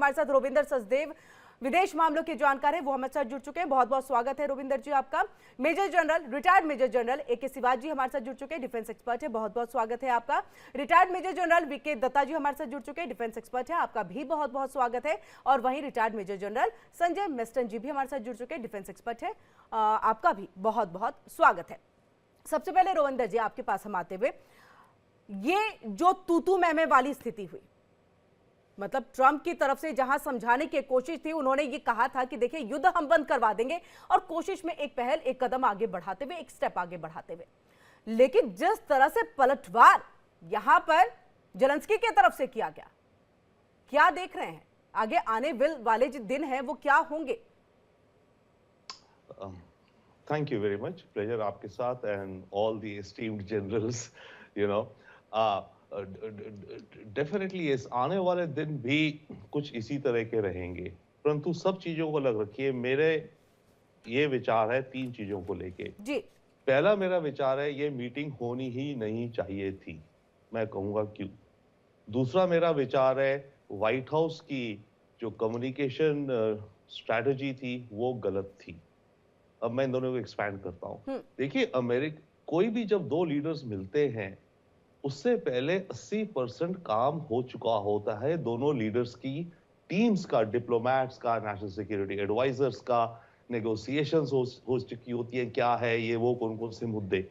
हमारे साथ रोविंदर सचदेव, विदेश मामलों के जानकार हैं, वो हमारे साथ जुड़ चुके हैं। बहुत बहुत स्वागत है रोविंदर जी आपका। Major general, retired major general A K. Shivaji हमारे साथ जुड़ चुके हैं, डिफेंस एक्सपर्ट है, बहुत बहुत स्वागत है आपका। Retired major general V K. Datta ji हमारे साथ जुड़ चुके हैं, डिफेंस एक्सपर्ट है, आपका भी बहुत बहुत स्वागत है। और वहीं retired major general Sanjay Meston ji भी हमारे साथ जुड़ चुके हैं, डिफेंस एक्सपर्ट है, आपका भी बहुत बहुत स्वागत है। सबसे पहले रोविंदर जी आपके पास हम आते हुए, ये जो तू मैं वाली स्थिति हुई, मतलब ट्रंप की तरफ से जहां समझाने की कोशिश थी, उन्होंने ये कहा था कि देखिए युद्ध हम बंद करवा देंगे, और कोशिश में एक पहल, एक कदम आगे बढ़ाते हुए, एक स्टेप आगे बढ़ाते हुए, लेकिन जिस तरह से पलटवार यहां पर जेलेंस्की की तरफ से किया गया, क्या देख रहे हैं आगे आने वाले जो दिन हैं वो क्या होंगे? Thank you very much, pleasure आपके साथ and all the esteemed generals, you know definitely इस आने वाले दिन भी कुछ इसी तरह के रहेंगे, परंतु सब चीजों को अलग रखिए। मेरे ये विचार है 3 चीजों को लेके जी। पहला मेरा विचार है ये मीटिंग होनी ही नहीं चाहिए थी, मैं कहूंगा क्यों। दूसरा मेरा विचार है व्हाइट हाउस की जो कम्युनिकेशन स्ट्रैटेजी थी वो गलत थी। अब मैं इन दोनों को एक्सपैंड करता हूं। देखिए, अमेरिका कोई भी जब 2 लीडर्स मिलते हैं उससे पहले 80% काम हो चुका होता है दोनों लीडर्स की टीम्स का, डिप्लोमैट्स का, नेशनल सिक्योरिटी एडवाइजर्स का, नेगोशिएशंस हो चुकी होती है, क्या है ये वो, कौन कौन से मुद्दे,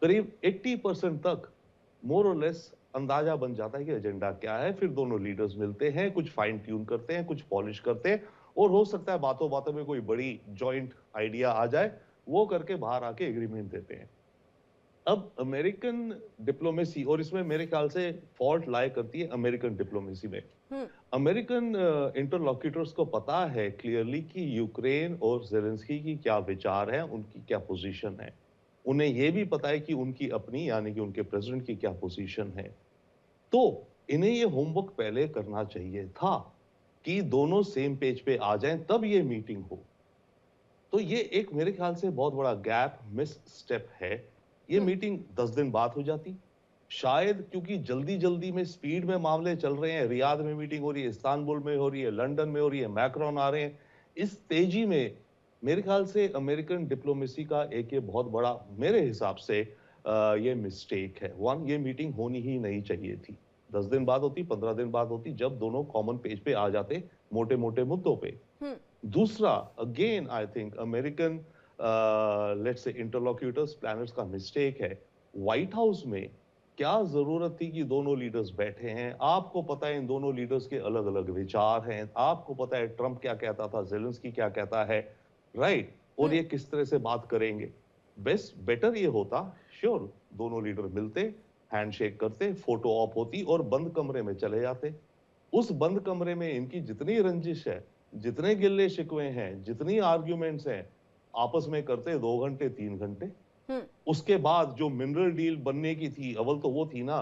करीब 80% तक मोर और लेस अंदाजा बन जाता है कि एजेंडा क्या है। फिर दोनों लीडर्स मिलते हैं, कुछ फाइन ट्यून करते हैं, कुछ पॉलिश करते हैं, और हो सकता है बातों बातों में कोई बड़ी जॉइंट आइडिया आ जाए, वो करके बाहर आके एग्रीमेंट देते हैं। अब अमेरिकन डिप्लोमेसी, और इसमें मेरे ख्याल से फॉल्ट लाई करती है अमेरिकन डिप्लोमेसी में। अमेरिकन इंटरलॉक्यूटर्स को पता है क्लियरली कि यूक्रेन और जेलेंस्की की क्या विचार है, उनकी क्या पोजीशन है। उन्हें यह भी पता है कि उनकी अपनी, यानी कि उनके प्रेसिडेंट की क्या पोजीशन है। तो इन्हें ये होमवर्क पहले करना चाहिए था कि दोनों सेम पेज पे आ जाएं, तब ये मीटिंग हो। तो ये एक मेरे ख्याल से बहुत बड़ा गैप, मिस स्टेप है। ये मीटिंग 10 दिन बाद हो जाती शायद, क्योंकि जल्दी जल्दी में, स्पीड में मामले चल रहे हैं। रियाद में मीटिंग हो रही है, इस्तांबुल में हो रही है, लंदन में हो रही है, मैक्रोन आ रहे हैं। इस तेजी में मेरे ख्याल से अमेरिकन डिप्लोमेसी का एक ये बहुत बड़ा, मेरे हिसाब से ये मिस्टेक है। वन, ये मीटिंग होनी ही नहीं चाहिए थी। 10 दिन बाद होती, 15 दिन बाद होती, जब दोनों कॉमन पेज पे आ जाते मोटे मोटे मुद्दों पे। दूसरा, again I think American let's say interlocutors, planners का मिस्टेक है। व्हाइट हाउस में क्या जरूरत थी कि दोनों लीडर्स बैठे हैं? आपको पता है इन दोनों लीडर्स के अलग अलग विचार हैं, आपको पता है ट्रंप क्या कहता था, जेलेंस्की क्या कहता है, राइट? और ये किस तरह से बात करेंगे। बेटर ये होता, श्योर, दोनों लीडर मिलते, हैंडशेक करते, फोटो ऑप होती और बंद कमरे में चले जाते। उस बंद कमरे में इनकी जितनी रंजिश है, जितने गिल्ले शिकवे हैं, जितनी आर्ग्यूमेंट्स हैं, आपस में करते 2 घंटे 3 घंटे। उसके बाद जो मिनरल डील बनने की थी, अव्वल तो वो थी ना,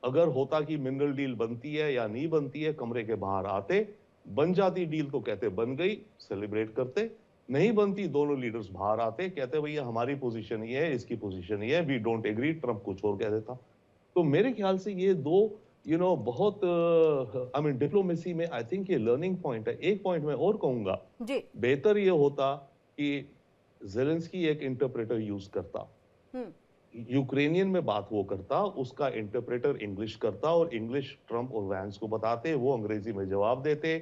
अगर होता कि मिनरल डील बनती है या नहीं बनती है, कमरे के बाहर आते, बन जाती डील तो कहते बन गई, सेलिब्रेट करते। नहीं बनती, दोनों लीडर्स बाहर आते, कहते भैया हमारी पोजीशन ये है, इसकी पोजीशन ये है, वी डोंट एग्री, ट्रंप कुछ और कह देता। तो मेरे ख्याल से ये दो बहुत आई मीन डिप्लोमेसी में आई थिंक ये लर्निंग पॉइंट है। एक पॉइंट मैं और कहूंगा, बेहतर ये होता कि जेलेंस्की एक इंटरप्रेटर यूज करता, यूक्रेनियन में बात वो करता, उसका इंटरप्रेटर इंग्लिश करता, और इंग्लिश ट्रंप और वैंस को बताते, वो अंग्रेजी में जवाब देते,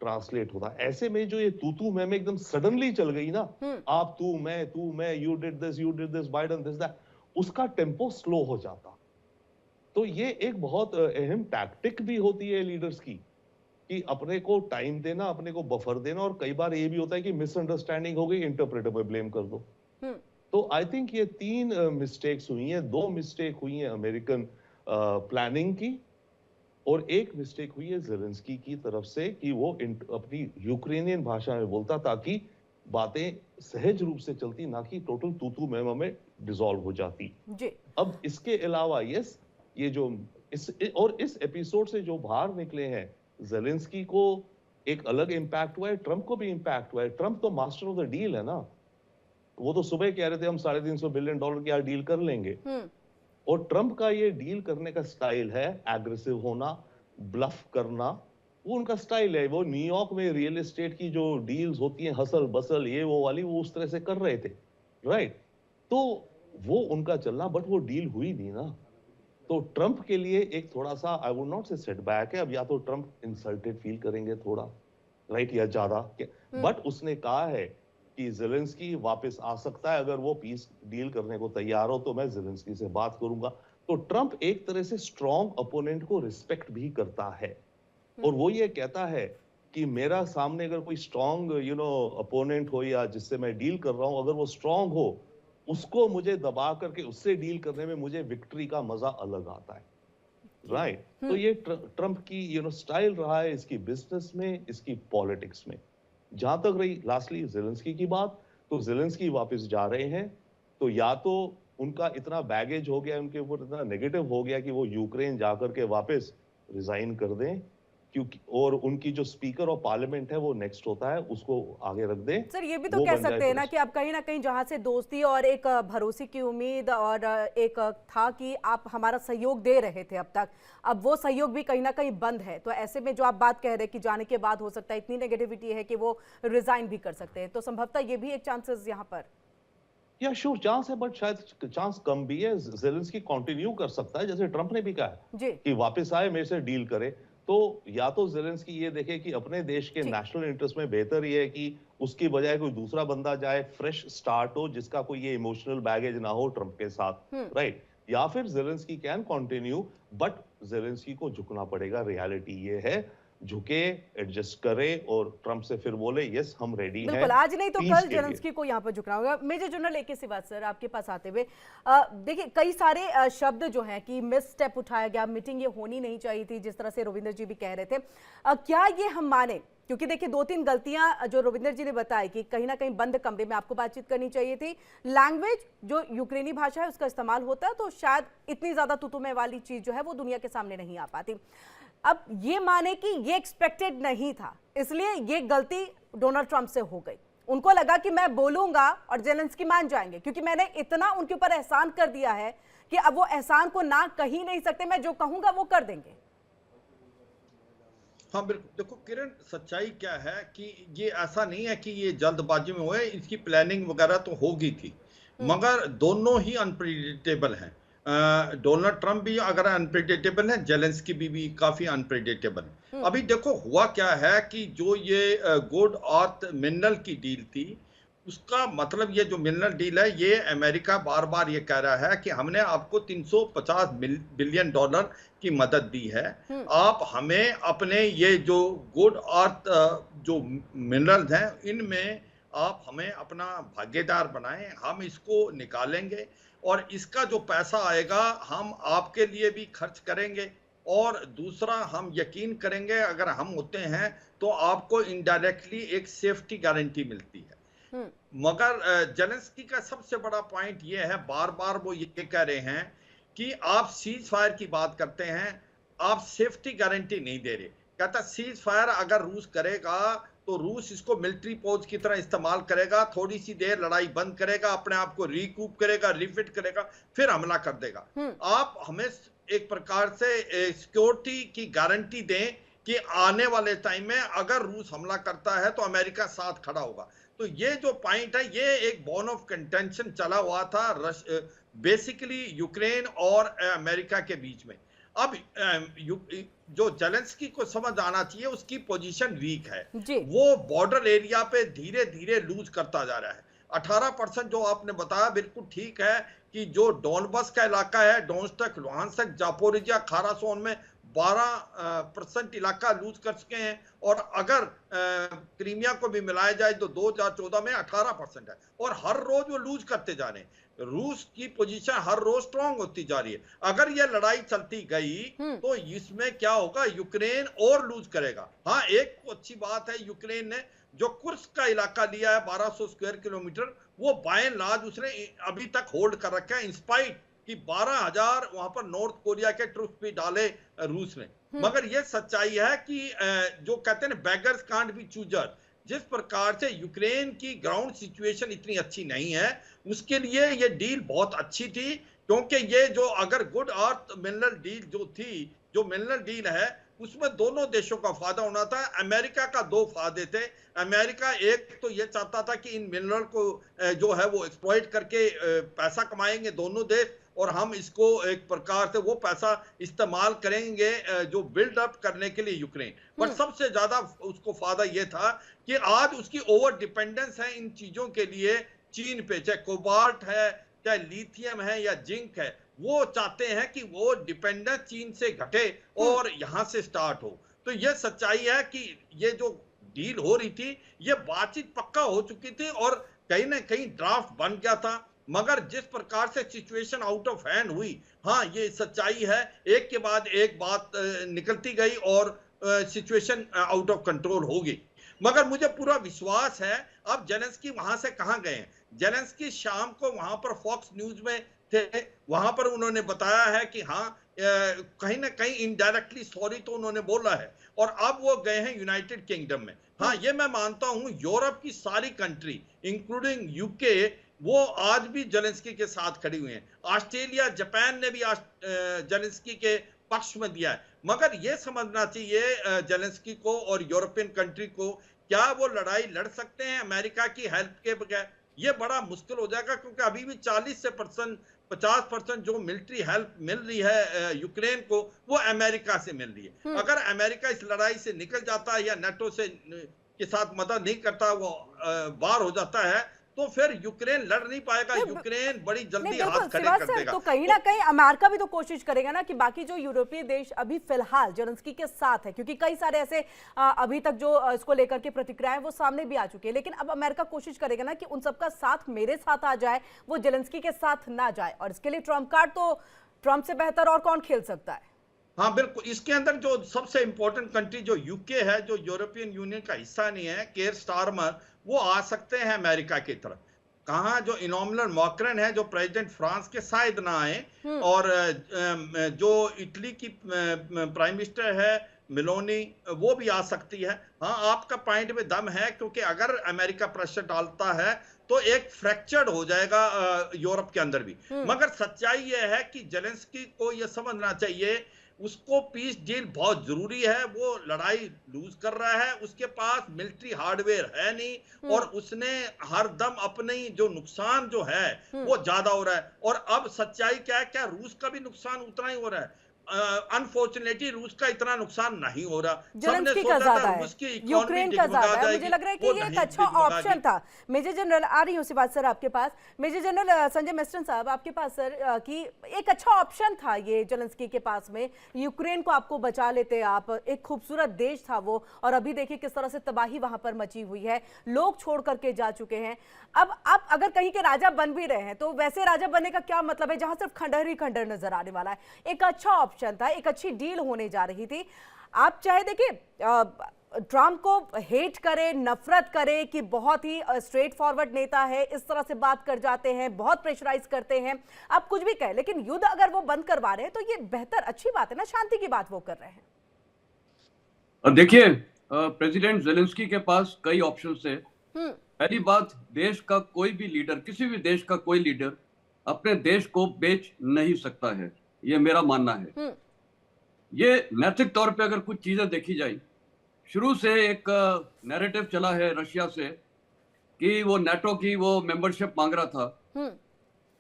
ट्रांसलेट होता। ऐसे में जो ये तू मैं एकदम सडनली चल गई ना, आप तू मैं, you did this, Biden this that, उसका टेम्पो स्लो हो जाता। तो ये एक बहुत अहम टैक्टिक भी होती है लीडर्स की, कि अपने को टाइम देना, अपने को बफर देना, और कई बार ये भी होता है कि मिसअंडरस्टैंडिंग हो गई, इंटरप्रेटर पे ब्लेम कर दो। तो आई थिंक ये 3 मिस्टेक्स हुई हैं। 2 मिस्टेक हुई हैं अमेरिकन प्लानिंग की, और एक मिस्टेक हुई है जेलेंस्की की तरफ से कि वो अपनी यूक्रेनियन भाषा में बोलता, ताकि बातें सहज रूप से चलती, ना कि टोटल तू मैं में डिसॉल्व हो जाती जी। अब इसके अलावा ये जो इस एपिसोड से जो बाहर निकले हैं, जेलेंस्की को एक अलग इंपैक्ट हुआ है, ट्रंप को भी इंपैक्ट हुआ है। ट्रंप तो मास्टर ऑफ द डील है ना, वो तो सुबह कह रहे थे हम $350 बिलियन की यार डील कर लेंगे। और ट्रंप का ये डील करने का स्टाइल है एग्रेसिव होना, ब्लफ करना, वो उनका स्टाइल है। वो न्यूयॉर्क में रियल एस्टेट की जो डील्स होती हैं, हसल बसल ये वो वाली, वो उस तरह से कर रहे थे, राइट? तो वो उनका चलना, बट वो डील हुई नहीं ना। तो ट्रंप के लिए एक थोड़ा सा, आई वुड नॉट से सेटबैक है। अब या तो ट्रंप इंसल्टेड फील करेंगे थोड़ा, राइट, या ज्यादा, बट उसने कहा है कि जेलेंस्की वापस आ सकता है। अगर वो पीस डील करने को तैयार हो तो मैं जेलेंस्की से बात करूंगा। तो ट्रंप एक तरह से स्ट्रॉन्ग अपोनेंट को रिस्पेक्ट भी करता है, और वो ये कहता है कि मेरा सामने अगर कोई स्ट्रॉन्ग अपोनेंट हो या जिससे मैं डील कर रहा हूं, अगर वो स्ट्रॉन्ग हो, उसको मुझे दबा करके उससे डील करने में मुझे विक्ट्री का मजा अलग आता है, राइट? तो ये ट्रंप की स्टाइल रहा है, इसकी बिजनेस में, इसकी पॉलिटिक्स में। जहां तक रही लास्टली जेलेंस्की की बात, तो जेलेंस्की वापस जा रहे हैं, तो या तो उनका इतना बैगेज हो गया, उनके ऊपर इतना नेगेटिव हो गया कि वो यूक्रेन जाकर के वापस रिजाइन कर दें, क्योंकि और उनकी जो स्पीकर ऑफ पार्लियामेंट है वो नेक्स्ट होता है, उसको आगे रख दें। सर ये भी तो वो कह बन जाए सकते हैं ना प्रेस- कि अब कहीं ना कहीं जहां से दोस्ती और एक भरोसे की उम्मीद और एक था कि आप हमारा सहयोग दे रहे थे अब तक, अब वो सहयोग भी कहीं ना कहीं बंद है। तो ऐसे में जो आप बात कह रहे हैं कि जाने के बाद हो सकता है इतनी नेगेटिविटी है कि वो रिजाइन भी कर सकते हैं, तो संभवतः ये भी एक चांसेस यहाँ पर। या श्योर चांस है, बट शायद चांस कम भी है। जेलेंस्की कंटिन्यू कर सकता है, जैसे ट्रंप ने भी कहा है जी कि वापस आए, मेरे से डील करे। तो या तो जेलेंस्की ये देखे कि अपने देश के जी नेशनल इंटरेस्ट में बेहतर ये है कि उसकी बजाय कोई दूसरा बंदा जाए, फ्रेश स्टार्ट हो, जिसका कोई ये इमोशनल बैगेज ना हो ट्रंप के साथ, राइट? या फिर Zelensky can continue, but Zelensky को झुकना पड़ेगा। रियलिटी ये है, झुके, एडजस्ट करे और ट्रंप से फिर बोले यस हम रेडी हैं बिल्कुल, आज नहीं तो पीस कल के लिए। जेलेंस्की को यहाँ पर झुकना होगा। मेजर जनरल एक सी बात सर आपके पास आते हुए, देखिए कई सारे शब्द जो हैं कि मिस स्टेप उठाया गया, मीटिंग ये होनी नहीं चाहिए थी, जिस तरह से रविंदर जी भी कह रहे थे। क्या ये हम माने, क्योंकि देखिए 2-3 गलतियां जो रविंदर जी ने बताई कि कहीं ना कहीं बंद कमरे में आपको बातचीत करनी चाहिए थी, लैंग्वेज जो यूक्रेनी भाषा है उसका इस्तेमाल होता है तो शायद इतनी ज्यादा तुतुमे वाली चीज जो है वो दुनिया के सामने नहीं आ पाती। अब ये माने कि ये एक्सपेक्टेड नहीं था, इसलिए ये गलती डोनाल्ड ट्रंप से हो गई। उनको लगा कि मैं बोलूंगा और जेलेंस्की मान जाएंगे, क्योंकि मैंने इतना उनके ऊपर एहसान कर दिया है कि अब वो एहसान को ना कह ही नहीं सकते, मैं जो कहूंगा वो कर देंगे। हाँ बिल्कुल, देखो किरण, सच्चाई क्या है कि ये ऐसा नहीं है कि ये जल्दबाजी में हुए, इसकी प्लानिंग वगैरह तो होगी थी, मगर दोनों ही अनप्रिडिक्टेबल हैं। डोनाल्ड ट्रंप भी अगर अनप्रिडिक्टेबल है, जेलेंस्की भी काफी अनप्रिडिक्टेबल है। अभी देखो हुआ क्या है कि जो ये गुड अर्थ मिनरल की डील थी, उसका मतलब ये जो मिनरल डील है, ये अमेरिका बार बार ये कह रहा है कि हमने आपको 350 बिलियन डॉलर की मदद दी है, आप हमें अपने ये जो गुड अर्थ जो मिनरल्स हैं इनमें आप हमें अपना भागीदार बनाएं, हम इसको निकालेंगे और इसका जो पैसा आएगा हम आपके लिए भी खर्च करेंगे, और दूसरा हम यकीन करेंगे अगर हम होते हैं तो आपको इनडायरेक्टली एक सेफ्टी गारंटी मिलती है। मगर जेलेंस्की का सबसे बड़ा पॉइंट ये है, बार बार वो ये कह रहे हैं कि आप सीज फायर की बात करते हैं, आप सेफ्टी गारंटी नहीं दे रहे। कहता सीज फायर अगर रूस करेगा तो रूस इसको मिलिट्री पोज की तरह इस्तेमाल करेगा, थोड़ी सी देर लड़ाई बंद करेगा, अपने आप को रिकूप करेगा, रिफिट करेगा, फिर हमला कर देगा। आप हमें एक प्रकार से सिक्योरिटी की गारंटी दें कि आने वाले टाइम में अगर रूस हमला करता है तो अमेरिका साथ खड़ा होगा। तो ये जो पॉइंट है, ये एक बोन ऑफ कंटेंशन चला हुआ था बेसिकली यूक्रेन और अमेरिका के बीच में। अब जो जेलेंस्की को समझ आना चाहिए, उसकी पोजीशन वीक है, वो बॉर्डर एरिया पे धीरे धीरे लूज करता जा रहा है। 18% जो आपने बताया बिल्कुल ठीक है कि जो डोनबस का इलाका है, डोनेट्स्क, लुहांस्क, जापोरिजिया, खारासोन में 12% इलाका लूज कर चुके हैं, और अगर क्रीमिया को भी मिलाया जाए तो 2014 में 18% है, और हर रोज वो लूज करते जा रहे हैं। रूस की पोजीशन हर रोज स्ट्रांग होती जा रही है। अगर ये लड़ाई चलती गई तो इसमें क्या होगा, यूक्रेन और लूज करेगा। हाँ, एक अच्छी बात है, यूक्रेन ने जो कुर्स्क का इलाका लिया है 1200 स्क्वायर किलोमीटर, वो बाय एंड लार्ज उसने अभी तक होल्ड कर रखा है, इंस्पाइट कि 12,000 वहां पर नॉर्थ कोरिया के ट्रूप्स भी डाले रूस ने। मगर ये सच्चाई है कि जो कहते हैं बेगर्स कांट बी चूजर, जिस प्रकार से यूक्रेन की ग्राउंड सिचुएशन इतनी अच्छी नहीं है, उसके लिए ये डील बहुत अच्छी थी, क्योंकि ये जो अगर गुड अर्थ मिनरल डील जो थी, जो मिनरल डील है, उसमें दोनों देशों का फायदा होना था। अमेरिका का दो फायदे थे। अमेरिका एक तो ये चाहता था कि इन मिनरल को जो है वो एक्सप्लॉइट करके पैसा कमाएंगे दोनों देश, और हम इसको एक प्रकार से वो पैसा इस्तेमाल करेंगे जो बिल्डअप करने के लिए यूक्रेन। पर सबसे ज्यादा उसको फायदा ये था कि आज उसकी ओवर डिपेंडेंस है इन चीजों के लिए चीन पे, चाहे कोबाल्ट है, चाहे लिथियम है या जिंक है। वो चाहते हैं कि वो डिपेंडेंस चीन से घटे और यहां से स्टार्ट हो। तो ये सच्चाई है कि ये जो डील हो रही थी, ये बातचीत पक्का हो चुकी थी और कहीं ना कहीं ड्राफ्ट बन गया था। मगर जिस प्रकार से सिचुएशन आउट ऑफ हैंड हुई, हाँ ये सच्चाई है, एक के बाद एक बात निकलती गई और सिचुएशन आउट ऑफ कंट्रोल हो गई। मगर मुझे पूरा विश्वास है, अब जेलेंस्की वहां से कहां गए हैं? जेलेंस्की शाम को वहां पर फॉक्स न्यूज में थे, वहां पर उन्होंने बताया है कि हाँ कहीं ना कहीं इनडायरेक्टली सॉरी तो उन्होंने बोला है, और अब वो गए हैं यूनाइटेड किंगडम में। हाँ ये मैं मानता हूं, यूरोप की सारी कंट्री इंक्लूडिंग यूके वो आज भी जेलेंस्की के साथ खड़ी हुई हैं। ऑस्ट्रेलिया, जापान ने भी जेलेंस्की के पक्ष में दिया है। मगर ये समझना चाहिए जेलेंस्की को और यूरोपियन कंट्री को, क्या वो लड़ाई लड़ सकते हैं अमेरिका की हेल्प के बगैर? ये बड़ा मुश्किल हो जाएगा, क्योंकि अभी भी 40 से 50% जो मिलिट्री हेल्प मिल रही है यूक्रेन को, वो अमेरिका से मिल रही है। अगर अमेरिका इस लड़ाई से निकल जाता है या नाटो से के साथ मदद नहीं करता, वो बाहर हो जाता है, तो फिर यूक्रेन लड़ नहीं पाएगा। यूक्रेन बड़ी जल्दी हाथ खड़े कर देगा। तो कहीं ना कहीं अमेरिका भी तो कोशिश करेगा ना कि बाकी जो यूरोपीय देश अभी फिलहाल जेलेंस्की के साथ है, क्योंकि कई सारे ऐसे अभी तक जो इसको लेकर के प्रतिक्रियाएं वो सामने भी आ चुकी है, लेकिन अब अमेरिका कोशिश करेगा ना कि उन सबका साथ मेरे साथ आ जाए, वो जेलेंस्की के साथ ना जाए, और इसके लिए ट्रम्प कार्ड तो ट्रम्प से बेहतर और कौन खेल सकता है? हाँ बिल्कुल। इसके अंदर जो सबसे इंपॉर्टेंट कंट्री जो यूके है, जो यूरोपियन यूनियन का हिस्सा नहीं है, केयर स्टारमर, वो आ सकते हैं अमेरिका की तरफ। कहा जो इनोमिनल मैक्रॉन है, जो प्रेसिडेंट फ्रांस के, शायद ना आए, और जो इटली की प्राइम मिनिस्टर है मेलोनी, वो भी आ सकती है। हाँ आपका पॉइंट में दम है, क्योंकि अगर अमेरिका प्रेशर डालता है तो एक फ्रैक्चर्ड हो जाएगा यूरोप के अंदर भी। मगर सच्चाई यह है कि जेलेंस्की को यह समझना चाहिए, उसको पीस डील बहुत जरूरी है। वो लड़ाई लूज कर रहा है, उसके पास मिलिट्री हार्डवेयर है नहीं, और उसने हर दम अपनी जो नुकसान जो है वो ज्यादा हो रहा है। और अब सच्चाई क्या है, क्या रूस का भी नुकसान उतना ही हो रहा है? अनफॉर्चुनेटली रूस का इतना नुकसान नहीं हो रहा। जेलेंस्की का ज्यादा है, यूक्रेन का ज्यादा है। मुझे लग रहा है कि ये एक अच्छा ऑप्शन था। मेजर जनरल, आ रही हूँ उसी बात सर आपके पास। मेजर जनरल संजय मेस्टन साहब आपके पास सर, कि एक अच्छा ऑप्शन था ये जेलेंस्की के पास में, यूक्रेन को आपको बचा लेते आप, एक खूबसूरत देश था वो, और अभी देखिए किस तरह से तबाही वहां पर मची हुई है, लोग छोड़ करके जा चुके हैं। अब आप अगर कहीं के राजा बन भी रहे हैं, तो वैसे राजा बनने का क्या मतलब है जहां सिर्फ खंडहर ही खंडहर नजर आने वाला है? एक अच्छा ऑप्शन था, एक अच्छी डील होने जा रही थी। आप चाहे देखिए ट्रम्प को हेट करे, नफरत करे कि बहुत ही स्ट्रेट फॉरवर्ड नेता है, इस तरह से बात कर जाते हैं, बहुत प्रेशराइज करते हैं, आप कुछ भी कहें, लेकिन युद्ध अगर वो बंद करवा रहे हैं तो ये बेहतर, अच्छी बात है ना, शांति की बात वो कर रहे हैं। देखिए प्रेसिडेंट जेलेंस्की के पास कई ऑप्शंस है। पहली बात, देश का कोई भी लीडर, किसी भी देश का कोई लीडर अपने देश को बेच नहीं सकता है, ये मेरा मानना है। ये नैतिक तौर पे अगर कुछ चीजें देखी जाए, शुरू से एक नैरेटिव चला है रशिया से कि वो नाटो की वो मेंबरशिप मांग रहा था।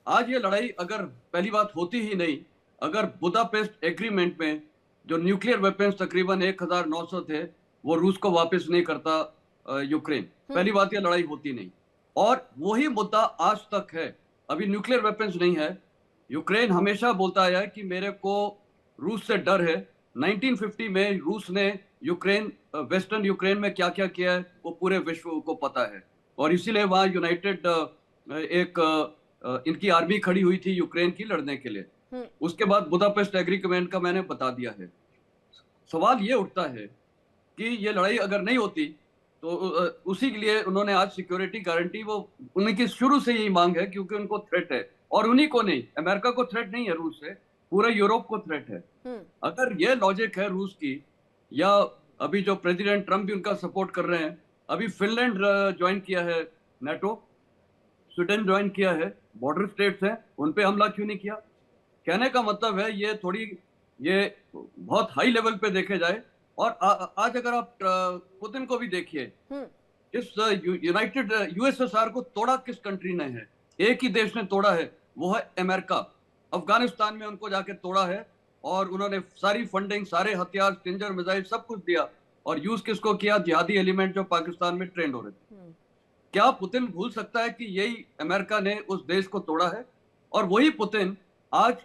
आज ये लड़ाई अगर पहली बात होती ही नहीं, अगर बुदापेस्ट एग्रीमेंट में जो न्यूक्लियर वेपन्स तकरीबन 1900 थे वो रूस को वापस नहीं करता यूक्रेन, पहली बात ये लड़ाई होती नहीं। और वही मुद्दा आज तक है, अभी न्यूक्लियर वेपन्स नहीं है। यूक्रेन हमेशा बोलता है कि मेरे को रूस से डर है। 1950 में रूस ने यूक्रेन, वेस्टर्न यूक्रेन में क्या क्या किया है वो पूरे विश्व को पता है, और इसीलिए वहाँ यूनाइटेड इनकी आर्मी खड़ी हुई थी यूक्रेन की लड़ने के लिए। उसके बाद बुदापेस्ट एग्रीमेंट का मैंने बता दिया है। सवाल ये उठता है कि ये लड़ाई अगर नहीं होती तो उसी के लिए उन्होंने आज सिक्योरिटी गारंटी, वो उनकी शुरू से यही मांग है, क्योंकि उनको थ्रेट है, और उन्हीं को नहीं, अमेरिका को थ्रेट नहीं है रूस से, पूरे यूरोप को थ्रेट है। अगर ये लॉजिक है रूस की, या अभी जो प्रेसिडेंट ट्रम्प भी उनका सपोर्ट कर रहे हैं, अभी फिनलैंड ज्वाइन किया है नाटो, स्वीडन ज्वाइन किया है, बॉर्डर स्टेट्स हैं, उन पे हमला क्यों नहीं किया? कहने का मतलब है ये थोड़ी ये बहुत हाई लेवल पे देखे जाए। और आज अगर आप पुतिन को भी देखिए, इस यूनाइटेड यूएसएसआर को तोड़ा किस कंट्री ने है? एक ही देश ने तोड़ा है, वो है अमेरिका। अफगानिस्तान में उनको जाके तोड़ा है और उन्होंने सारी फंडिंग, सारे हथियार, स्टिंजर मिसाइल सब कुछ दिया और यूज किसको किया? जिहादी एलिमेंट जो पाकिस्तान में ट्रेंड हो रहे थे। क्या पुतिन भूल सकता है कि यही अमेरिका ने उस देश को तोड़ा है? और वही पुतिन आज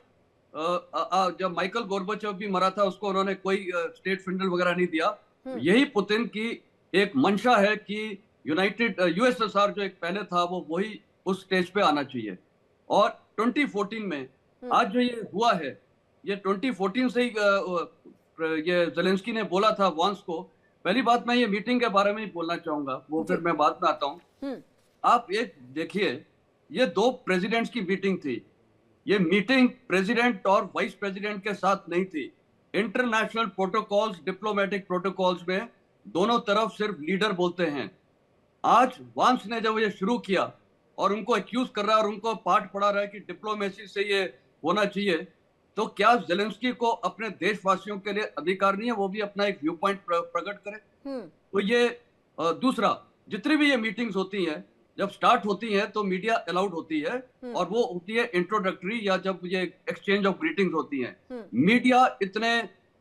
जब माइकल गोर्बाचोव भी मरा था, उसको उन्होंने कोई स्टेट फंडल वगैरह नहीं दिया। यही पुतिन की एक मंशा है कि यूनाइटेड यूएसएसआर जो एक पहले था वो वही उस स्टेज पे आना चाहिए। और 2014 में आज जो ये हुआ है, ये 2014 से ही ये ज़ेलेंस्की ने बोला था वांस को। पहली बात मैं ये मीटिंग के बारे में ही बोलना चाहूंगा, वो फिर मैं बाद में आता हूँ। आप एक देखिए, ये दो प्रेसिडेंट्स की मीटिंग थी। ये मीटिंग प्रेसिडेंट और वाइस प्रेसिडेंट के साथ नहीं थी। इंटरनेशनल प्रोटोकॉल्स, डिप्लोमेटिक प्रोटोकॉल्स में दोनों तरफ सिर्फ लीडर बोलते हैं। आज वांस ने जब ये शुरू किया और उनको एक्यूज कर रहा है और उनको पाठ पढ़ा रहा है कि डिप्लोमेसी से ये होना चाहिए, तो क्या ज़ेलेंस्की को अपने देशवासियों के लिए अधिकार नहीं है वो भी अपना एक व्यू पॉइंट प्रकट करे? तो ये दूसरा, जितनी भी ये मीटिंग्स होती हैं, जब स्टार्ट होती हैं तो मीडिया अलाउड होती है और वो होती है इंट्रोडक्टरी, या जब ये एक्सचेंज ऑफ ग्रीटिंग्स होती हैं। मीडिया इतने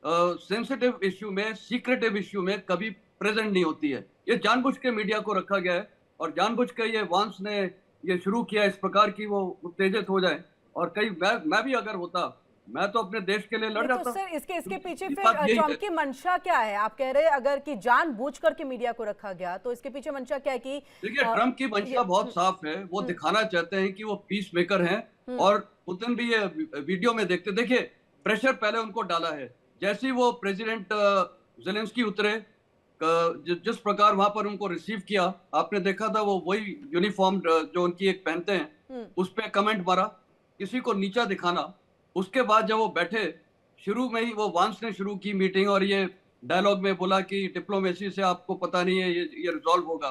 सेंसिटिव इश्यू में, सीक्रेटिव इश्यू में कभी प्रेजेंट नहीं होती है। ये जानबूझ के मीडिया को रखा गया है और जानबूझ के ये वांस ने ये शुरू किया इस प्रकार की वो उत्तेजित हो जाए। और कई मैं भी अगर होता, मैं तो अपने देश के लिए लड़ जाता। तो सर इसके पीछे फिर ट्रम्प की मंशा क्या है? आप कह रहे हैं अगर कि जानबूझ करके मीडिया को रखा गया, तो इसके पीछे मंशा क्या है? कि देखिए, ट्रम्प की मंशा बहुत साफ है। वो दिखाना चाहते हैं कि वो पीस मेकर हैं और पुतिन भी ये वीडियो में देखते। देखिए, प्रेशर पहले उनको डाला है। जैसे ही वो प्रेसिडेंट ज़ेलेंस्की उतरे, जिस प्रकार वहां पर उनको रिसीव किया, आपने देखा था, वो वही यूनिफॉर्म जो उनकी एक पहनते हैं उस पे कमेंट मारा, किसी को नीचा दिखाना। उसके बाद जब वो बैठे, शुरू में ही वो वांस ने शुरू की मीटिंग और ये डायलॉग में बोला कि डिप्लोमेसी से आपको पता नहीं है ये रिजॉल्व होगा।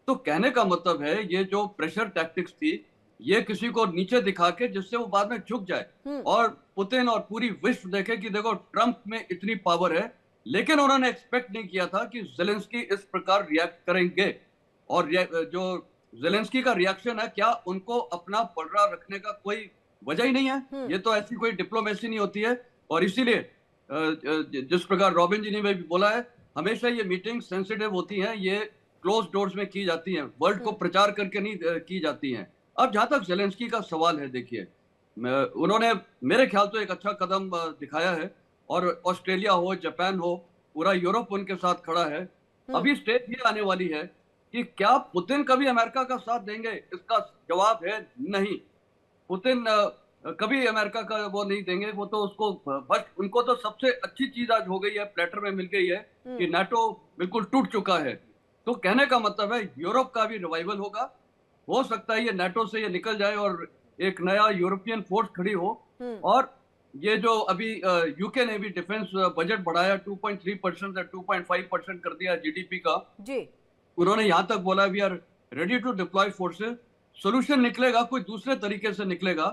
तो कहने का मतलब है ये जो प्रेशर टैक्टिक्स थी, ये किसी को नीचे दिखा के जिससे वो बाद में झुक जाए और पुतिन और पूरी विश्व देखे कि देखो ट्रम्प में इतनी पावर है। लेकिन उन्होंने एक्सपेक्ट नहीं किया था कि ज़ेलेंस्की इस प्रकार रिएक्ट करेंगे। और जो ज़ेलेंस्की का रिएक्शन है, क्या उनको अपना पलड़ा रखने का कोई वजह ही नहीं है? ये तो ऐसी कोई डिप्लोमेसी नहीं होती है। और इसीलिए जिस प्रकार रॉबिन जी ने भी बोला है, हमेशा ये मीटिंग सेंसिटिव होती हैं, ये क्लोज डोर्स में की जाती हैं, वर्ल्ड को प्रचार करके नहीं की जाती हैं। अब जहां तक ज़ेलेंस्की का सवाल है, देखिए, उन्होंने मेरे ख्याल तो एक अच्छा कदम दिखाया है और ऑस्ट्रेलिया हो, जापान हो, पूरा यूरोप उनके साथ खड़ा है। अभी स्टेज ये आने वाली है कि क्या पुतिन कभी अमेरिका का साथ देंगे? इसका जवाब है नहीं। पुतिन कभी अमेरिका का वो नहीं देंगे। वो तो उसको बस, उनको तो सबसे अच्छी चीज आज हो गई है, प्लेटर में मिल गई है कि नाटो बिल्कुल टूट चुका है। तो कहने का मतलब है यूरोप का भी रिवाइवल होगा। हो सकता है ये नाटो से ये निकल जाए और एक नया यूरोपियन फोर्स खड़ी हो। और ये जो अभी यूके ने भी डिफेंस बजट बढ़ाया 2.3% से 2.5% कर दिया जीडीपी का जी। उन्होंने यहाँ तक बोला we are ready to deploy forces. Solution निकलेगा, कोई दूसरे तरीके से निकलेगा,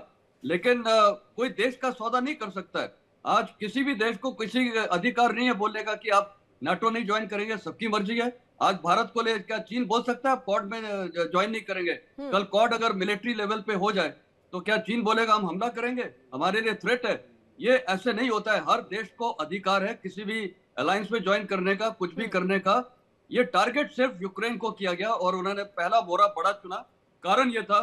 लेकिन कोई देश का सौदा नहीं कर सकता है। आज किसी भी देश को किसी अधिकार नहीं है बोलने का कि आप नाटो नहीं ज्वाइन करेंगे, सबकी मर्जी है। आज भारत को ले क्या चीन बोल सकता है क्वाड में ज्वाइन नहीं करेंगे? कल क्वाड अगर मिलिट्री लेवल पे हो जाए तो क्या चीन बोलेगा हम हमला करेंगे, हमारे लिए थ्रेट है? ये ऐसे नहीं होता है। हर देश को अधिकार है किसी भी अलायंस में ज्वाइन करने का, कुछ भी करने का। ये टारगेट सिर्फ यूक्रेन को किया गया और उन्होंने पहला मोरा बड़ा चुना। कारण ये था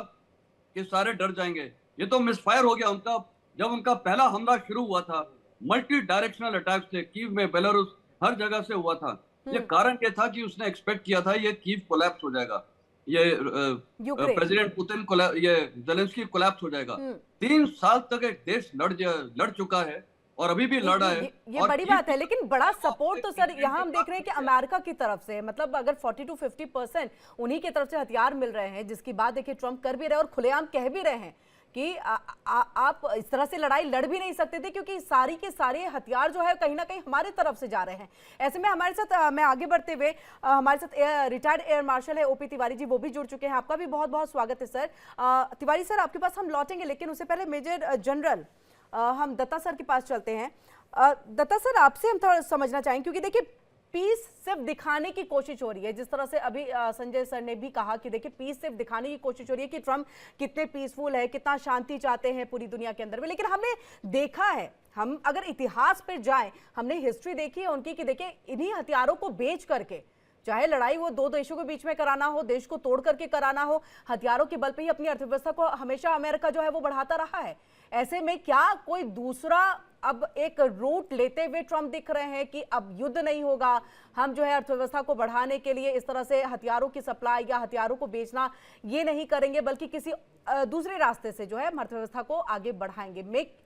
कि सारे डर जाएंगे। ये तो मिसफायर हो गया उनका। जब उनका पहला हमला शुरू हुआ था, मल्टी डायरेक्शनल अटैक थे कीव में, बेलारूस, हर जगह से हुआ था। ये कारण ये था कि उसने एक्सपेक्ट किया था ये कीव कोलैप्स हो जाएगा, ये प्रेसिडेंट पुतिन को, ये ज़ेलेंस्की कोलैप्स हो जाएगा। 3 साल तक एक देश लड़ चुका है और अभी भी लड़ा है। ये बड़ी बात है। लेकिन बड़ा सपोर्ट तो सर यहाँ हम देख रहे हैं कि अमेरिका की तरफ से, मतलब अगर 40 to 50% उन्हीं की तरफ से हथियार मिल रहे हैं, जिसकी बात देखिए ट्रम्प कर भी रहे हैं और खुलेआम कह भी रहे हैं कि आप इस तरह से लड़ाई लड़ भी नहीं सकते थे क्योंकि सारी के सारे हथियार जो है कहीं ना कहीं हमारे तरफ से जा रहे हैं। ऐसे में हमारे साथ, मैं आगे बढ़ते हुए, हमारे साथ रिटायर्ड एयर मार्शल है ओपी तिवारी जी, वो भी जुड़ चुके हैं। आपका भी बहुत बहुत स्वागत है सर। तिवारी सर, आपके पास हम लौटेंगे, लेकिन उससे पहले मेजर जनरल हम दत्ता सर के पास चलते हैं। दत्ता सर, आपसे हम थोड़ा समझना चाहेंगे, क्योंकि देखिए पीस सिर्फ दिखाने की कोशिश हो रही है, जिस तरह से अभी संजय सर ने भी कहा कि देखिए पीस सिर्फ दिखाने की कोशिश हो रही है कि ट्रम्प कितने पीसफुल है, कितना शांति चाहते हैं पूरी दुनिया के अंदर में। लेकिन हमने देखा है, हम अगर इतिहास पे जाएं, हमने हिस्ट्री देखी है उनकी कि देखिए इन्हीं हथियारों को बेच करके, चाहे लड़ाई वो दो देशों के बीच में कराना हो, देश को तोड़ करके कराना हो, हथियारों के बल पे ही अपनी अर्थव्यवस्था को हमेशा अमेरिका जो है वो बढ़ाता रहा है। ऐसे में क्या कोई दूसरा अब एक रूट लेते हुए ट्रम्प दिख रहे हैं कि अब युद्ध नहीं होगा, हम जो है अर्थव्यवस्था को बढ़ाने के लिए इस तरह से हथियारों की सप्लाई या हथियारों को बेचना ये नहीं करेंगे, बल्कि किसी दूसरे रास्ते से जो है अर्थव्यवस्था को आगे बढ़ाएंगे। मेक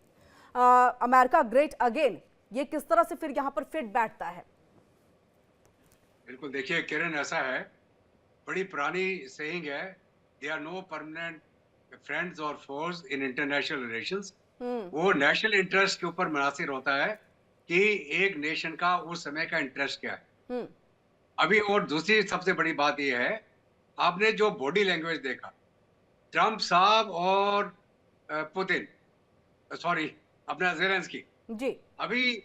अमेरिका ग्रेट अगेन, ये किस तरह से फिर यहाँ पर फिट बैठता है? बिल्कुल, देखिए किरण, ऐसा है, बड़ी पुरानी सेइंग है, they are no permanent friends और फोर्स इन इंटरनेशनल रिलेशंस। वो नेशनल इंटरेस्ट के ऊपर मुनासिर होता है कि एक नेशन का उस समय का इंटरेस्ट क्या है। अभी और दूसरी सबसे बड़ी बात यह है, आपने जो बॉडी लैंग्वेज देखा ट्रम्प साहब और पुतिन, सॉरी अपना ज़ेलेंस्की जी, अभी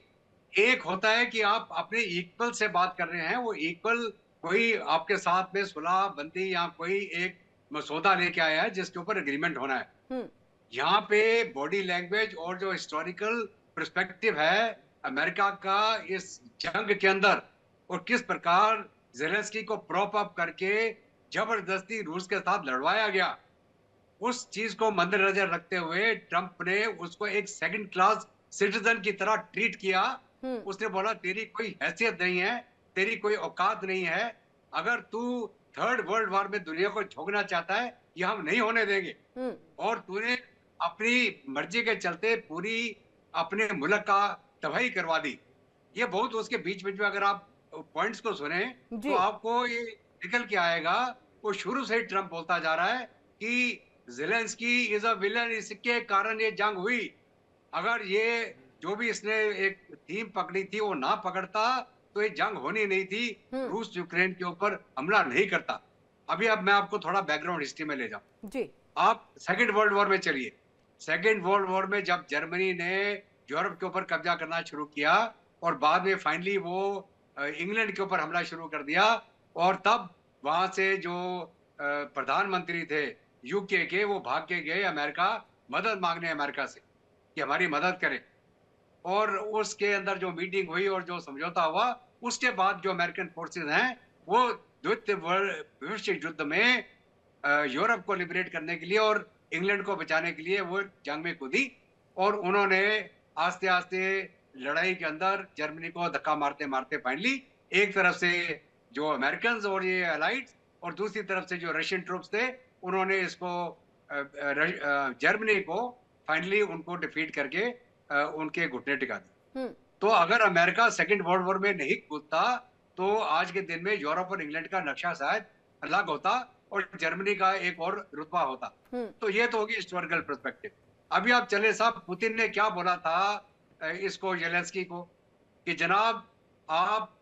एक होता है कि आप अपने इक्वल से बात कर रहे हैं, वो इक्वल कोई आपके साथ में सुलह बंदी या कोई एक मसौदा लेके आया है जिसके ऊपर एग्रीमेंट होना है। यहाँ पे बॉडी लैंग्वेज और जो हिस्टोरिकल पर्सपेक्टिव है अमेरिका का इस जंग के अंदर, और किस प्रकार ज़ेलेंस्की को प्रॉप अप करके जबरदस्ती रूस के साथ लड़वाया गया, उस चीज को मद्देनजर रखते हुए ट्रंप ने उसको एक सेकंड क्लास सिटीजन की तरह ट्रीट किया। उसने बोला तेरी कोई हैसियत नहीं है, तेरी कोई औकात नहीं है, अगर तू थर्ड वर्ल्ड वॉर में दुनिया को झोंकना चाहता है ये हम नहीं होने देंगे। और तूने अपनी मर्जी के चलते पूरी अपने मुल्क का तबाही करवा दी। ये बहुत उसके बीच में अगर आप पॉइंट्स को सुने तो आपको ये निकल के आएगा, वो शुरू से ही ट्रंप बोलता जा रहा है कि ज़ेलेंस्की इज अ विलन, इसके कारण ये जंग हुई। अगर ये जो भी इसने एक थीम पकड़ी थी वो ना पकड़ता तो ये जंग होनी नहीं थी, रूस यूक्रेन के ऊपर हमला नहीं करता। अभी अब मैं आपको थोड़ा बैकग्राउंड हिस्ट्री में ले जाऊं जी। आप सेकेंड वर्ल्ड वॉर में चलिए। सेकेंड वर्ल्ड वॉर में जब जर्मनी ने यूरोप के ऊपर कब्जा करना शुरू किया और बाद में फाइनली वो इंग्लैंड के ऊपर हमला शुरू कर दिया, और तब वहां से जो प्रधानमंत्री थे यूके के, वो भाग के गए अमेरिका मदद मांगने अमेरिका से कि हमारी मदद करें। और उसके अंदर जो मीटिंग हुई और जो समझौता हुआ, उसके बाद जो अमेरिकन फोर्सेस हैं वो द्वितीय विश्व युद्ध में यूरोप को लिबरेट करने के लिए और इंग्लैंड को बचाने के लिए वो जंग में कूदी, और उन्होंने आस्ते आस्ते लड़ाई के अंदर जर्मनी को धक्का मारते मारते फाइनली एक तरफ से जो अमेरिकन और ये अलाइड्स और दूसरी तरफ से जो रशियन ट्रूप्स थे, उन्होंने इसको जर्मनी को फाइनली उनको डिफीट करके उनके घुटने टिका दी। तो अगर अमेरिका सेकेंड वर्ल्ड वॉर में नहीं कूदता तो आज के दिन में यूरोप और इंग्लैंड का नक्शा शायद अलग होता और जर्मनी का एक और रुतबा होता। तो ये तो होगी हिस्टोरिकल पर्सपेक्टिव। अभी आप चले साहब, पुतिन ने क्या बोला था इसको ज़ेलेंस्की को कि जनाब आप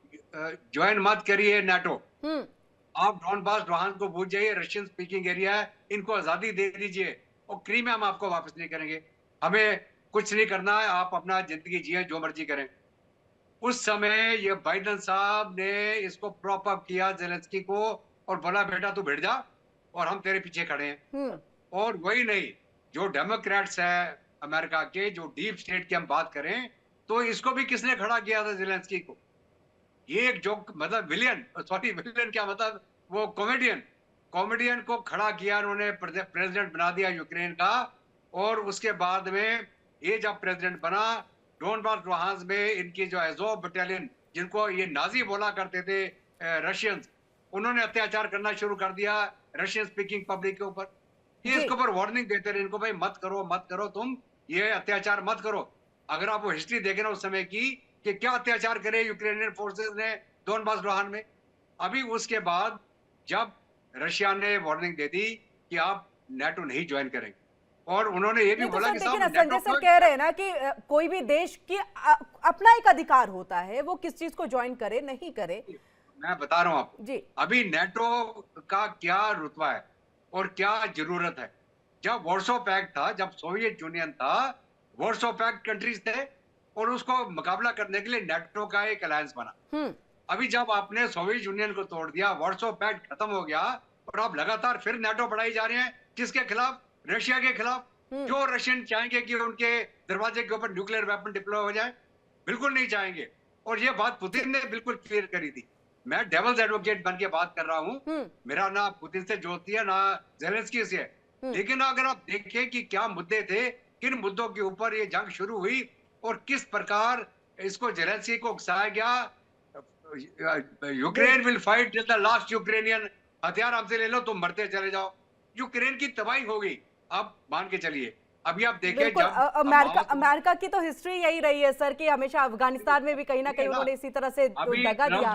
ज्वाइन मत करिए नाटो, आप डोनबास लुहांस्क को भूल जाइए, रशियन स्पीकिंग एरिया है, इनको आजादी दे दीजिए और क्रीमिया हम आपको वापस नहीं करेंगे, हमें कुछ नहीं करना है, आप अपना जिंदगी जिए, जो मर्जी करें। उस समय ये बाइडेन साहब ने इसको प्रॉप अप किया ज़ेलेंस्की को और बोला बेटा तू भिड़ जा और हम तेरे पीछे खड़े हैं। और वही नहीं, जो डेमोक्रेट्स है अमेरिका के, जो डीप स्टेट की हम बात करें, तो इसको भी किसने खड़ा किया था ज़ेलेंस्की को? ये एक जो मतलब विलियन, सॉरी विलियन क्या मतलब, वो कॉमेडियन को खड़ा किया उन्होंने, प्रेसिडेंट बना दिया यूक्रेन का। और उसके बाद में ये जब प्रेसिडेंट बना, डोनबास लुहांस्क में इनकी जो अज़ोव बटालियन, जिनको ये नाजी बोला करते थे रशियंस, उन्होंने अत्याचार करना शुरू कर दिया रशियन स्पीकिंग पब्लिक के ऊपर। ये इसके ऊपर वार्निंग देते रहे इनको, भाई मत करो तुम ये अत्याचार मत करो। अगर आप वो हिस्ट्री देखें ना उस समय की कि क्या अत्याचार करे यूक्रेनियन फोर्सेस ने डोनबास लुहांस्क में। अभी उसके बाद जब रशिया ने वार्निंग दे दी कि आप नाटो नहीं ज्वाइन करेंगे, और उन्होंने ये भी बोला कि साहब संजय सर कह रहे हैं ना कि कोई भी देश की अपना एक अधिकार होता है वो किस चीज को ज्वाइन करे नहीं करे। मैं बता रहा हूं आपको जी, अभी नाटो का क्या रुतबा है और क्या जरूरत है। जब वार्सो पैक्ट था, जब सोवियत यूनियन था, वार्सो पैक्ट कंट्रीज थे और उसको मुकाबला करने के लिए नेटो का एक अलायंस बना। अभी जब आपने सोवियत यूनियन को तोड़ दिया, वार्सो पैक्ट खत्म हो गया और आप लगातार फिर नेटो बढ़ाई जा रहे हैं, किसके खिलाफ? रशिया के खिलाफ। जो रशियन चाहेंगे कि उनके दरवाजे के ऊपर न्यूक्लियर वेपन डिप्लॉय हो जाए? बिल्कुल नहीं चाहेंगे। और ये बात पुतिन ने बिल्कुल क्लियर करी थी। मैं डेविल्स एडवोकेट बन के बात कर रहा हूं, मेरा ना पुतिन से जोड़ती है ना ज़ेलेंस्की से है। लेकिन अगर आप देखें कि क्या मुद्दे थे, किन मुद्दों के ऊपर ये जंग शुरू हुई और किस प्रकार इसको ज़ेलेंस्की को उकसाया गया, Ukraine will fight till the last Ukrainian, हथियार हमसे ले लो, तुम मरते चले जाओ। यूक्रेन की तबाही हो गई, आप मान के चलिए। अभी आप देखें बिल्कुल, जब अमेरिका की तो हिस्ट्री यही रही है सर कि हमेशा अफगानिस्तान में भी कहीं ना कहीं उन्होंने इसी तरह से दगा दिया,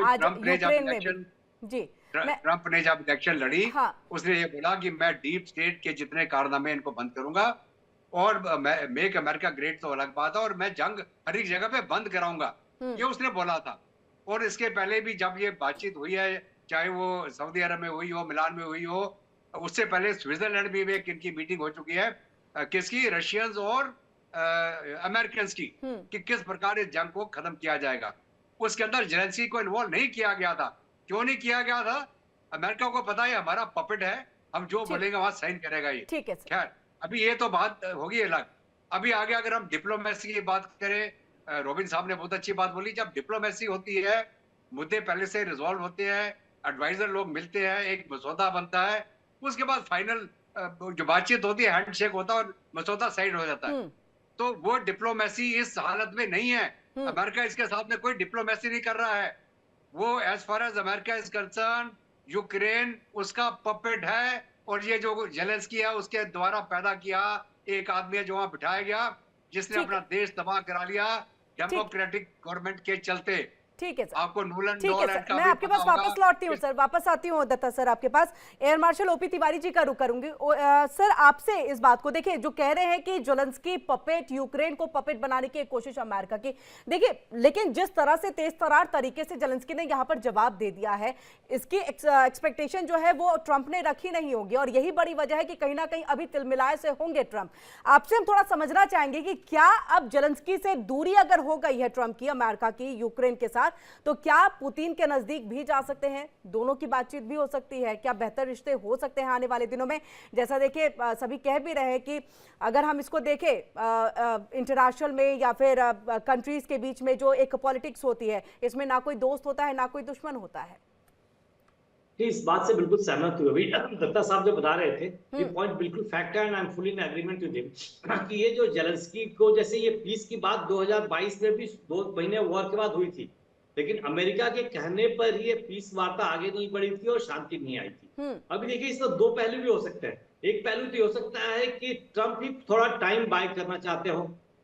आज यूक्रेन में भी। जी, ट्रंप ने जब इलेक्शन लड़ी, हाँ, उसने ये बोला कि मैं डीप स्टेट के जितने कारनामे इनको बंद करूंगा और मेक अमेरिका ग्रेट तो अलग बात है, और मैं जंग हर एक जगह पे बंद कराऊंगा, ये उसने बोला था। और इसके पहले भी जब ये बातचीत हुई है, चाहे वो सऊदी अरब में हुई हो, मिलान में हुई हो, उससे पहले स्विट्जरलैंड में भी एक इनकी मीटिंग हो चुकी है, किसकी? रशियंस और अमेरिकन की, कि किस प्रकार इस जंग को खत्म किया जाएगा। उसके अंदर ज़ेलेंस्की को इन्वॉल्व नहीं किया गया था। क्यों नहीं किया गया था? अमेरिका को पता है हमारा पपेट है, हम जो बोलेंगे वहां साइन करेगा ये। ठीक है। खैर, अभी ये तो बात होगी अलग। अभी आगे अगर हम डिप्लोमेसी की बात करें, रोबिन साहब ने बहुत अच्छी बात बोली, जब डिप्लोमेसी होती है, मुद्दे पहले से रिजॉल्व होते हैं, एडवाइजर लोग मिलते हैं, एक मसौदा बनता है, उसके बाद फाइनल जो बातचीत होती है, हैंडशेक होता है और मसौदा साइड हो जाता है। तो वो डिप्लोमेसी इस हालत में नहीं है। अमेरिका इसके साथ में कोई डिप्लोमेसी नहीं कर रहा है। वो as far as America is concerned, Ukraine उसका पपेट है, और ये जो ज़ेलेंस्की है उसके द्वारा पैदा किया एक आदमी है जो वहां बिठाया गया, जिसने अपना देश तबाह करा लिया डेमोक्रेटिक गवर्नमेंट के चलते। ठीक है सर, आपको नूलन ठीक है डॉलैंड सर, का मैं भी आपके पता पास वापस होगा। लौटती हूँ सर, वापस आती हूँ दत्ता सर आपके पास। Air marshal OP Tiwari ji का रुख करूंगी। सर, आपसे इस बात को, देखिए जो कह रहे हैं कि ज़ेलेंस्की पपेट, यूक्रेन को पपेट बनाने की एक कोशिश अमेरिका की, देखिए लेकिन जिस तरह से तेज तरार तरीके से ज़ेलेंस्की ने यहाँ पर जवाब दे दिया है, इसकी एक्सपेक्टेशन जो है वो ट्रंप ने रखी नहीं होगी, और यही बड़ी वजह है कि कहीं ना कहीं अभी तिलमिलाए से होंगे ट्रंप। आपसे हम थोड़ा समझना चाहेंगे कि क्या अब ज़ेलेंस्की से दूरी अगर हो गई है ट्रंप की, अमेरिका की यूक्रेन के साथ, तो क्या पुतिन के नजदीक भी जा सकते हैं? दोनों की बातचीत भी हो सकती है? क्या बेहतर रिश्ते हो सकते हैं आने वाले दिनों में? जैसा देखिए सभी कह भी रहे हैं कि अगर हम इसको देखें इंटरनेशनल में या फिर कंट्रीज के बीच में जो एक पॉलिटिक्स होती है, इसमें ना कोई दोस्त होता है ना कोई दुश्मन होता है। इस बात से बिल्कुल सहमत हुए। अभी दत्ता साहब जो बता रहे थे, ये पॉइंट बिल्कुल फैक्ट है, and I am fully in agreement with him कि ये जो ज़ेलेंस्की को, जैसे ये पीस की बात 2022 में भी 2 महीने वॉर के बाद हुई थी, लेकिन अमेरिका के कहने पर ये पीस वार्ता आगे नहीं बढ़ी थी और शांति नहीं आई थी। अभी देखिए, इसमें 2 पहलू भी हो सकते हैं। एक पहलू तो हो सकता है कि ट्रंप ही थोड़ा टाइम बाय करना चाहते हो,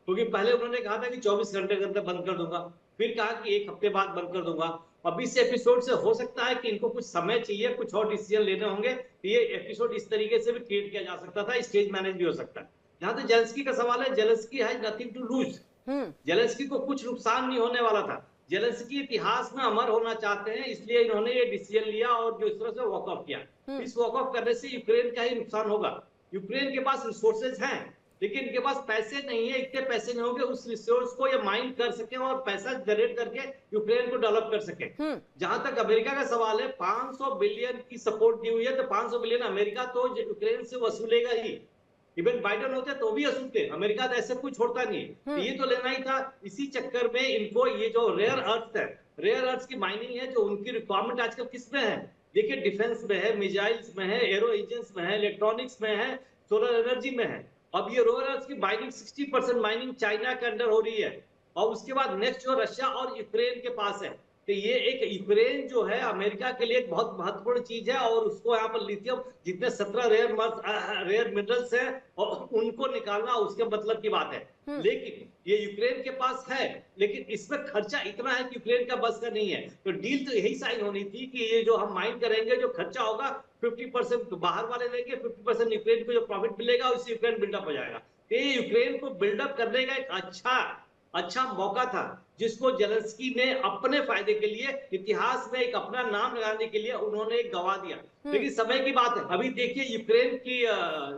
क्योंकि पहले उन्होंने कहा था कि 24 घंटे के अंदर बंद कर दूंगा, फिर कहा कि 1 हफ्ते बाद बंद कर दूंगा। अब इस एपिसोड से हो सकता है कि इनको कुछ समय चाहिए, कुछ और डिसीजन लेने होंगे, तो ये एपिसोड इस तरीके से भी क्रिएट किया जा सकता था, स्टेज मैनेज भी हो सकता है। जहां तक ज़ेलेंस्की का सवाल है, Zelensky has nothing to lose. Zelensky को कुछ नुकसान नहीं होने वाला था। ज़ेलेंस्की इतिहास में अमर होना चाहते हैं, इसलिए इन्होंने ये डिसीजन लिया और जो इस तरह से वॉक ऑफ किया। इस वॉक ऑफ करने से यूक्रेन का ही नुकसान होगा। यूक्रेन के पास रिसोर्सेज हैं, लेकिन इनके पास पैसे नहीं है, इतने पैसे नहीं होंगे उस रिसोर्स को ये माइन कर सके और पैसा जनरेट करके यूक्रेन को डेवलप कर सके। जहां तक अमेरिका का सवाल है, 500 बिलियन की सपोर्ट दी हुई है, तो 500 बिलियन अमेरिका तो यूक्रेन से वसूलेगा ही। इवन बाइडेन होते तो भी वसूलते, अमेरिका तो ऐसे कुछ छोड़ता नहीं है। ये तो लेना ही था। इसी चक्कर में इनको ये जो रेयर अर्थ है, रेयर अर्थ की माइनिंग है, जो उनकी रिक्वायरमेंट आजकल किस में है? देखिए, डिफेंस में है, मिसाइल्स में है, एरो इंजन्स में है, इलेक्ट्रॉनिक्स में है, सोलर एनर्जी में है। अब ये रेयर अर्थ की माइनिंग 60% माइनिंग चाइना के अंडर हो रही है, और उसके बाद नेक्स्ट जो रशिया और यूक्रेन के पास है। तो ये एक यूक्रेन जो है अमेरिका के लिए एक बहुत महत्वपूर्ण चीज है, और उसको यहाँ पर लिथियम जितने 17 रेयर मिनरल्स हैं और उनको निकालना उसके मतलब की बात है। लेकिन ये यूक्रेन के पास है, लेकिन इसमें खर्चा इतना है कि यूक्रेन का बस का नहीं है। तो डील तो यही साइन होनी थी कि ये जो हम माइन करेंगे, जो खर्चा होगा 50% बाहर वाले देंगे, 50% यूक्रेन को जो प्रॉफिट मिलेगा उससे यूक्रेन बिल्डअप हो जाएगा। ये यूक्रेन को बिल्डअप करने का एक अच्छा मौका था, जिसको ज़ेलेंस्की ने अपने फायदे के लिए, इतिहास में एक अपना नाम लगाने के लिए उन्होंने गवा दिया। लेकिन समय की बात है। अभी देखिए, यूक्रेन की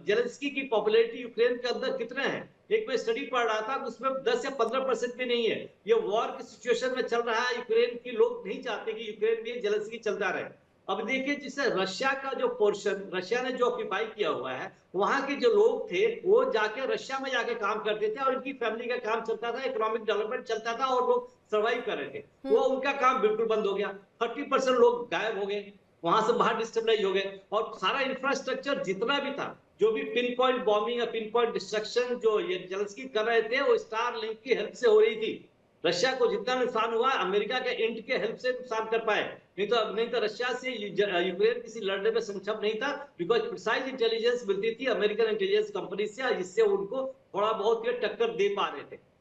ज़ेलेंस्की की पॉपुलैरिटी यूक्रेन के अंदर कितने हैं? एक मैं स्टडी पढ़ रहा था, उसमें 10 या 15% भी नहीं है। ये वॉर की सिचुएशन में चल रहा है, यूक्रेन की लोग नहीं चाहते कि यूक्रेन में जेलेंस्की चलता रहे। अब देखिए, जिससे रशिया का जो पोर्शन, रशिया ने जो ऑक्यूपाई किया हुआ है, वहां के जो लोग थे वो जाके रशिया में जाके काम करते थे और इनकी फैमिली का काम चलता था, इकोनॉमिक डेवलपमेंट चलता था और लोग सर्वाइव कर रहे थे। वो उनका काम बिल्कुल बंद हो गया। 30% लोग गायब हो गए, वहां से बाहर डिस्टेबलाइज हो गए और सारा इंफ्रास्ट्रक्चर जितना भी था, जो भी पिन पॉइंट बॉम्बिंग या पिन पॉइंट डिस्ट्रक्शन जो ये जेलेंस्की कर रहे थे, वो स्टार लिंक की हेल्प से हो रही थी। रशिया को जितना नुकसान हुआ, अमेरिका के इंट के हेल्प से नुकसान कर पाए, नहीं तो रशिया से यूक्रेन किसी लड़ने में सक्षम नहीं था, बिकॉज प्रिसाइज इंटेलिजेंस मिलती थी अमेरिकन इंटेलिजेंस कंपनी से, जिससे उनको थोड़ा बहुत ये टक्कर दे पा रहे थे।